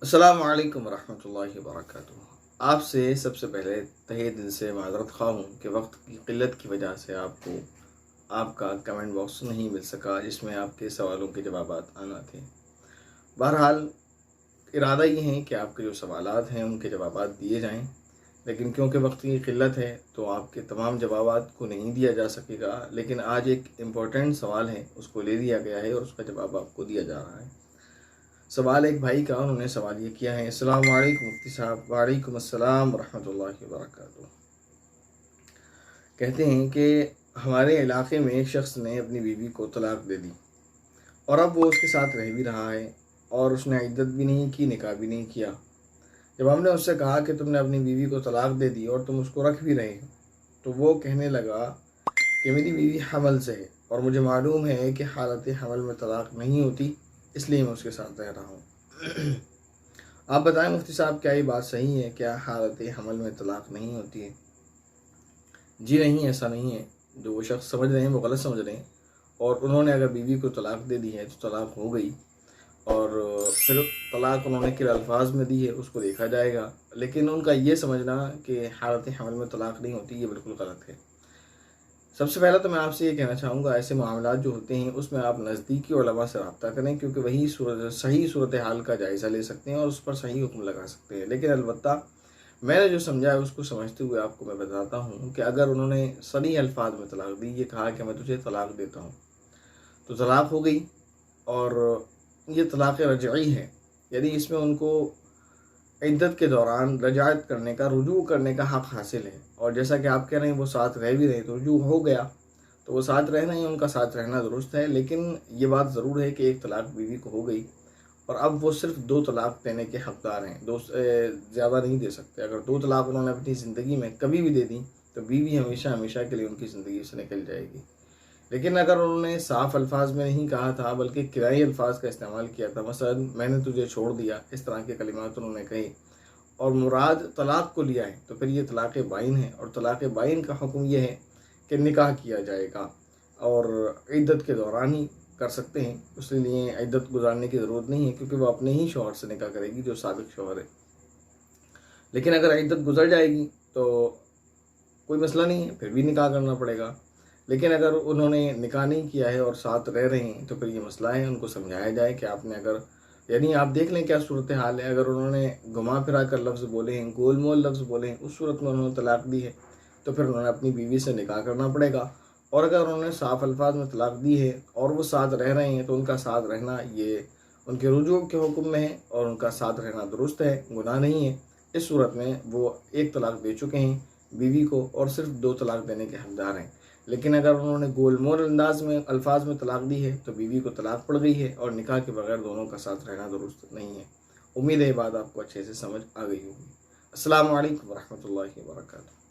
अस्सलाम वालेकुम वरहमतुल्लाहि वबरकातुहू। आपसे सबसे पहले तहे दिल से माज़रत ख़्वाह हूँ कि वक्त की क़िल्लत की वजह से आपको आपका कमेंट बॉक्स नहीं मिल सका जिसमें आपके सवालों के जवाब आना थे। बहरहाल इरादा ये है कि आपके जो सवालात हैं उनके जवाब दिए जाएं, लेकिन क्योंकि वक्त की क़िल्लत है तो आपके तमाम जवाबात को नहीं दिया जा सकेगा। लेकिन आज एक इम्पोर्टेंट सवाल है, उसको ले लिया गया है और उसका जवाब आपको दिया जा रहा है। सवाल एक भाई का, उन्होंने सवाल ये किया है। अस्सलाम वालेकुम मुफ्ती साहब। वालेकुम अस्सलाम रहमतुल्लाहि व बरकातुहू। कहते हैं कि हमारे इलाके में एक शख्स ने अपनी बीवी को तलाक दे दी और अब वो उसके साथ रह भी रहा है और उसने इद्दत भी नहीं की, निकाह भी नहीं किया। जब हमने उससे कहा कि तुमने अपनी बीवी को तलाक दे दी और तुम उसको रख भी रहे हो, तो वो कहने लगा कि मेरी बीवी हमल से है और मुझे मालूम है कि हालत हमल में तलाक नहीं होती, इसलिए मैं उसके साथ रह रहा हूँ। आप बताएं मुफ्ती साहब, क्या ये बात सही है? क्या हालत हमल में तलाक नहीं होती है? जी नहीं, ऐसा नहीं है। जो वो शख्स समझ रहे हैं वो गलत समझ रहे हैं। और उन्होंने अगर बीवी को तलाक दे दी है तो तलाक हो गई, और फिर तलाक उन्होंने किन अल्फाज में दी है उसको देखा जाएगा। लेकिन उनका ये समझना कि हालत हमल में तलाक नहीं होती, ये बिल्कुल गलत है। सबसे पहला तो मैं आपसे ये कहना चाहूँगा, ऐसे मामलात जो होते हैं उसमें आप नज़दीकी उलमा से रब्ता करें, क्योंकि वही सही सूरत हाल का जायज़ा ले सकते हैं और उस पर सही हुक्म लगा सकते हैं। लेकिन अलबत्ता मैंने जो समझा है उसको समझते हुए आपको मैं बताता हूँ कि अगर उन्होंने सही अल्फाज में तलाक दी, ये कहा कि मैं तुझे तलाक देता हूँ, तो तलाक हो गई और ये तलाक़ रजई है, यानी इसमें उनको इद्दत के दौरान रजायत करने का, रुजू करने का हक़ हासिल है। और जैसा कि आप कह रहे हैं वो साथ रह भी रहे, तो रुजू हो गया तो वो साथ रहना ही, उनका साथ रहना दुरुस्त है। लेकिन ये बात ज़रूर है कि एक तलाक बीवी को हो गई और अब वो सिर्फ 2 तलाक देने के हक़दार हैं, 2 ज़्यादा नहीं दे सकते। अगर 2 तलाक उन्होंने अपनी ज़िंदगी में कभी भी दे दी तो बीवी हमेशा हमेशा के लिए उनकी ज़िंदगी से निकल जाएगी। लेकिन अगर उन्होंने साफ़ अल्फाज में नहीं कहा था बल्कि किराई अल्फाज का इस्तेमाल किया था, मसलन मैंने तुझे छोड़ दिया, इस तरह के कलिमात उन्होंने कहे और मुराद तलाक को लिया है, तो फिर ये तलाक़ बाइन है। और तलाक़ बाइन का हुक्म यह है कि निकाह किया जाएगा और इद्दत के दौरान ही कर सकते हैं। उसके लिए इद्दत गुजारने की ज़रूरत नहीं है, क्योंकि वो अपने ही शौहर से निकाह करेगी जो साबिक़ शौहर है। लेकिन अगर इद्दत गुजर जाएगी तो कोई मसला नहीं है, फिर भी निकाह करना पड़ेगा। लेकिन अगर उन्होंने निकाह नहीं किया है और साथ रह रहे हैं तो फिर ये मसला है, उनको समझाया जाए कि आपने अगर, यानी आप देख लें क्या सूरत हाल है। अगर उन्होंने घुमा फिरा कर लफ्ज़ बोले हैं, गोल मोल लफ्ज़ बोले हैं, उस सूरत में उन्होंने तलाक दी है तो फिर उन्होंने अपनी बीवी से निकाह करना पड़ेगा। और अगर उन्होंने साफ़ अल्फाज में तलाक दी है और वो साथ रह रहे हैं तो उनका साथ रहना ये उनके रुजू के हुक्म में है और उनका साथ रहना दुरुस्त है, गुनाह नहीं है। इस सूरत में वो 1 तलाक दे चुके हैं बीवी को और सिर्फ 2 तलाक देने के हकदार हैं। लेकिन अगर उन्होंने गोल मोल अंदाज में अल्फाज में तलाक दी है तो बीवी को तलाक पड़ गई है और निकाह के बगैर दोनों का साथ रहना दुरुस्त नहीं है। उम्मीद है ये बात आपको अच्छे से समझ आ गई होगी। अस्सलाम वालेकुम वरहमतुल्लाहि वबरकातुहू।